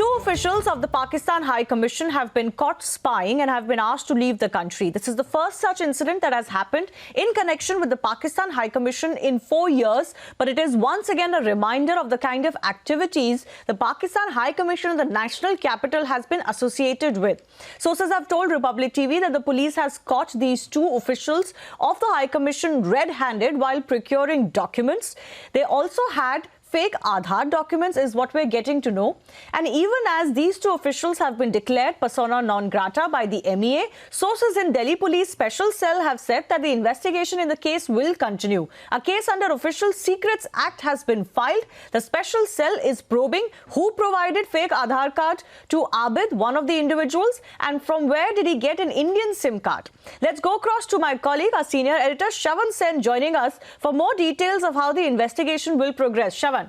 Two officials of the Pakistan High Commission have been caught spying and have been asked to leave the country. This is the first such incident that has happened in connection with the Pakistan High Commission in 4 years, but it is once again a reminder of the kind of activities the Pakistan High Commission in the national capital has been associated with. Sources have told Republic TV that the police has caught these two officials of the High Commission red-handed while procuring documents. They also had fake Aadhaar documents is what we're getting to know. And even as these two officials have been declared persona non grata by the MEA, sources in Delhi Police Special Cell have said that the investigation in the case will continue. A case under Official Secrets Act has been filed. The Special Cell is probing who provided fake Aadhaar card to Abid, one of the individuals, and from where did he get an Indian SIM card. Let's go across to my colleague, our senior editor, Shravan Sen, joining us for more details of how the investigation will progress. Shravan.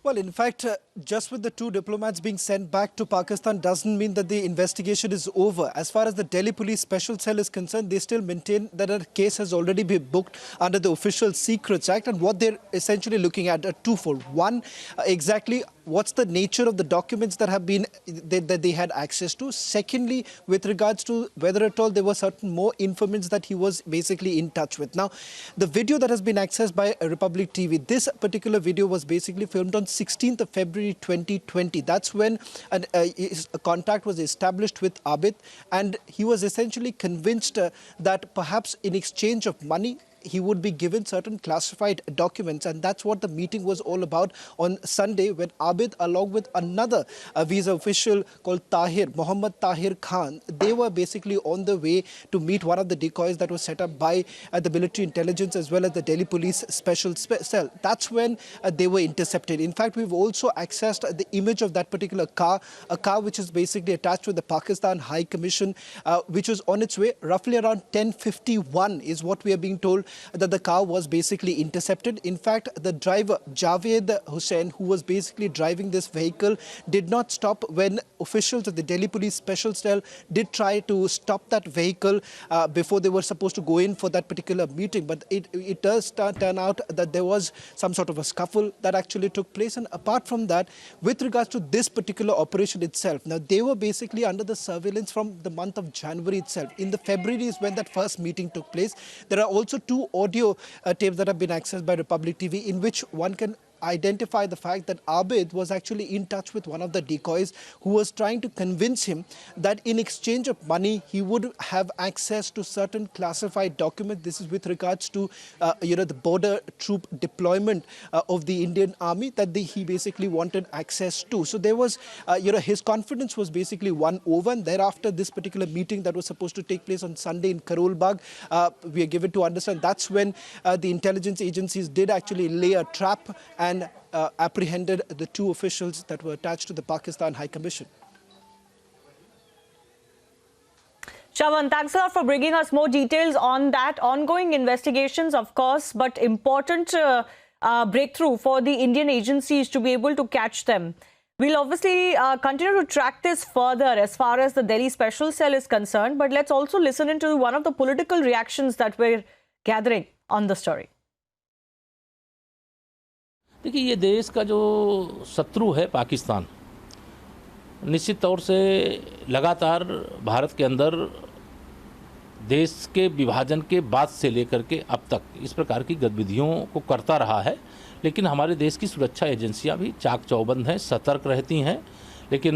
Well, in fact, just with the two diplomats being sent back to Pakistan doesn't mean that the investigation is over. As far as the Delhi Police Special Cell is concerned, they still maintain that a case has already been booked under the Official Secrets Act, and what they're essentially looking at are twofold. One, exactly what's the nature of the documents that have been that they had access to. Secondly, with regards to whether at all there were certain more informants that he was basically in touch with. Now, the video that has been accessed by Republic TV, this particular video was basically filmed on 16th of February 2020. That's when a contact was established with Abid, and he was essentially convinced that perhaps in exchange of money, he would be given certain classified documents, and that's what the meeting was all about on Sunday, when Abid, along with another visa official called Tahir, Mohammad Tahir Khan, they were basically on the way to meet one of the decoys that was set up by the military intelligence as well as the Delhi Police Special Cell. That's when they were intercepted. In fact, we've also accessed the image of that particular car, a car which is basically attached with the Pakistan High Commission, which was on its way roughly around 10:51 is what we are being told, that the car was basically intercepted. In fact, the driver, Javed Hussain, who was basically driving this vehicle, did not stop when officials of the Delhi Police Special Cell did try to stop that vehicle before they were supposed to go in for that particular meeting. But it does turn out that there was some sort of a scuffle that actually took place. And apart from that, with regards to this particular operation itself, now they were basically under the surveillance from the month of January itself. In the February is when that first meeting took place. There are also two audio tapes that have been accessed by Republic TV, in which one can identify the fact that Abid was actually in touch with one of the decoys who was trying to convince him that in exchange of money he would have access to certain classified documents. This is with regards to the border troop deployment of the Indian Army that he basically wanted access to. So there was his confidence was basically won over, and thereafter this particular meeting that was supposed to take place on Sunday in Karol Bagh, we are given to understand that's when the intelligence agencies did actually lay a trap and apprehended the two officials that were attached to the Pakistan High Commission. Shravan, thanks a lot for bringing us more details on that. Ongoing investigations, of course, but important breakthrough for the Indian agencies to be able to catch them. We'll obviously continue to track this further as far as the Delhi Special Cell is concerned, but let's also listen into one of the political reactions that we're gathering on the story. देखिए, ये देश का जो शत्रु है पाकिस्तान, निश्चित तौर से लगातार भारत के अंदर देश के विभाजन के बाद से लेकर के अब तक इस प्रकार की गतिविधियों को करता रहा है। लेकिन हमारे देश की सुरक्षा एजेंसियां भी चाक चौबंद हैं, सतर्क रहती हैं। लेकिन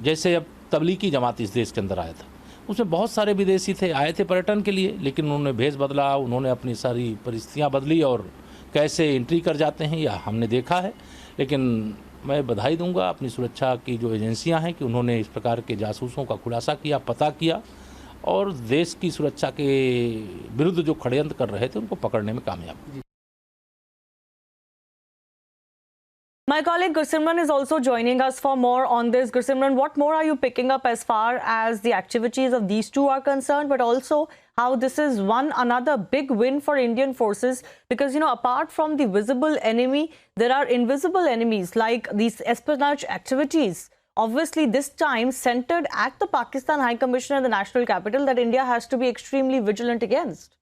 जैसे अब तबलीगी जमात इस देश के अंदर आया था, उसमें बहुत सारे विदेशी थे, आए थे पर्यटन के लिए, लेकिन उन्होंने भेष बदला, उन्होंने अपनी सारी परिस्थितियाँ बदली और कैसे एंट्री कर जाते हैं या हमने देखा है। लेकिन मैं बधाई दूंगा अपनी सुरक्षा की जो एजेंसियां हैं कि उन्होंने इस प्रकार के जासूसों का खुलासा किया, पता किया और देश की सुरक्षा के विरुद्ध जो षड्यंत्र कर रहे थे उनको पकड़ने में कामयाब हुए। My colleague Gursimran is also joining us for more on this. Gursimran, what more are you picking up as far as the activities of these two are concerned, but also how this is another big win for Indian forces? Because, apart from the visible enemy, there are invisible enemies like these espionage activities. Obviously, this time centered at the Pakistan High Commission in the national capital that India has to be extremely vigilant against.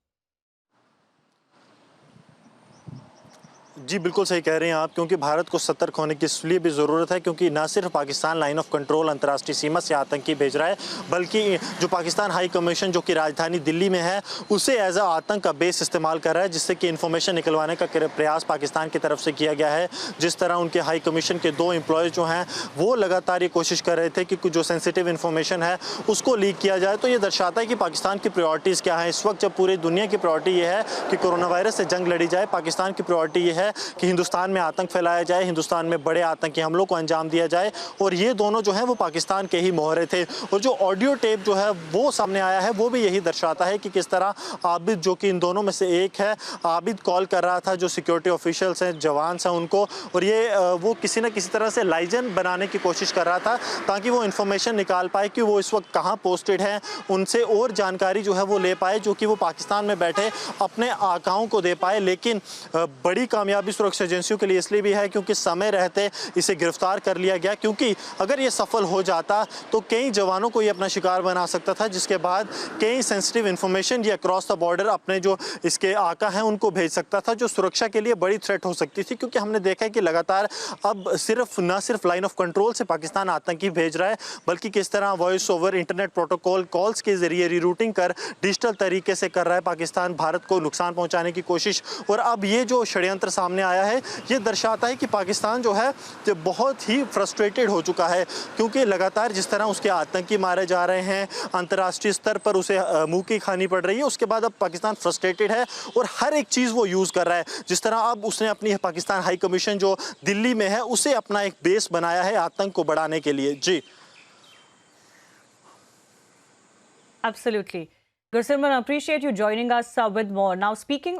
जी बिल्कुल सही कह रहे हैं आप, क्योंकि भारत को सतर्क होने की इसलिए भी ज़रूरत है क्योंकि न सिर्फ पाकिस्तान लाइन ऑफ कंट्रोल अंतर्राष्ट्रीय सीमा से आतंकी भेज रहा है, बल्कि जो पाकिस्तान हाई कमीशन जो कि राजधानी दिल्ली में है उसे एज अ आतंक का बेस इस्तेमाल कर रहा है, जिससे कि इन्फॉर्मेशन निकलवाने का प्रयास पाकिस्तान की तरफ से किया गया है। जिस तरह उनके हाई कमीशन के 2 एम्प्लॉयज़ जो हैं वो लगातार ये कोशिश कर रहे थे कि कुछ जो सेंसिटिव इन्फॉर्मेशन है उसको लीक किया जाए, तो ये दर्शाता है कि पाकिस्तान की प्रायोरिटीज़ क्या है। इस वक्त जब पूरी दुनिया की प्रायोरिटी ये है कि कोरोना वायरस से जंग लड़ी जाए, पाकिस्तान की प्रायोरिटी ये है कि हिंदुस्तान में आतंक फैलाया जाए, हिंदुस्तान में बड़े आतंकी हमलों को अंजाम दिया जाए, और ये दोनों जो हैं वो पाकिस्तान के ही मोहरे थे। और जो ऑडियो टेप जो है वो सामने आया है वो भी यही दर्शाता है कि किस तरह आबिद, जो कि इन दोनों में से एक है, आबिद कॉल कर रहा था जो सिक्योरिटी ऑफिशियल्स हैं, जवान हैं उनको, और ये वो किसी न किसी तरह से लाइजन बनाने की कोशिश कर रहा था ताकि वो इन्फॉर्मेशन निकाल पाए कि वो इस वक्त कहाँ पोस्टेड हैं, उनसे और जानकारी जो है वो ले पाए जो कि वो पाकिस्तान में बैठे अपने आकाओं को दे पाए। लेकिन बड़ी कामयाबी सुरक्षा एजेंसियों के लिए इसलिए भी है क्योंकि समय रहते इसे गिरफ्तार कर लिया गया, क्योंकि अगर ये सफल हो जाता तो कई जवानों को ये अपना शिकार बना सकता था, जिसके बाद कई सेंसिटिव इन्फॉर्मेशन ये अक्रॉस द बॉर्डर अपने जो इसके आका हैं उनको भेज सकता था, जो सुरक्षा के लिए बड़ी थ्रेट हो सकती थी। क्योंकि हमने देखा है कि लगातार अब न सिर्फ लाइन ऑफ कंट्रोल से पाकिस्तान आतंकी भेज रहा है, बल्कि किस तरह voice over internet protocol calls के जरिए रीरूटिंग कर डिजिटल तरीके से कर रहा है पाकिस्तान भारत को नुकसान पहुंचाने की कोशिश। और अब ये जो षड्यंत्र सामने आया है ये दर्शाता है कि पाकिस्तान जो है जो बहुत ही फ्रस्ट्रेटेड हो चुका है, क्योंकि लगातार जिस तरह उसके आतंकी मारे जा रहे हैं, अंतर्राष्ट्रीय स्तर पर उसे मुंह की खानी पड़ रही है, उसके बाद अब पाकिस्तान फ्रस्ट्रेटेड है और हर एक चीज़ वो यूज़ कर रहा है। जिस तरह अब उसने अपनी पाकिस्तान हाई कमीशन जो दिल्ली में है उसे अपना एक बेस बनाया है आतंक को बढ़ाने के लिए। जी Absolutely. Gursimran, appreciate you joining us with more. Now, speaking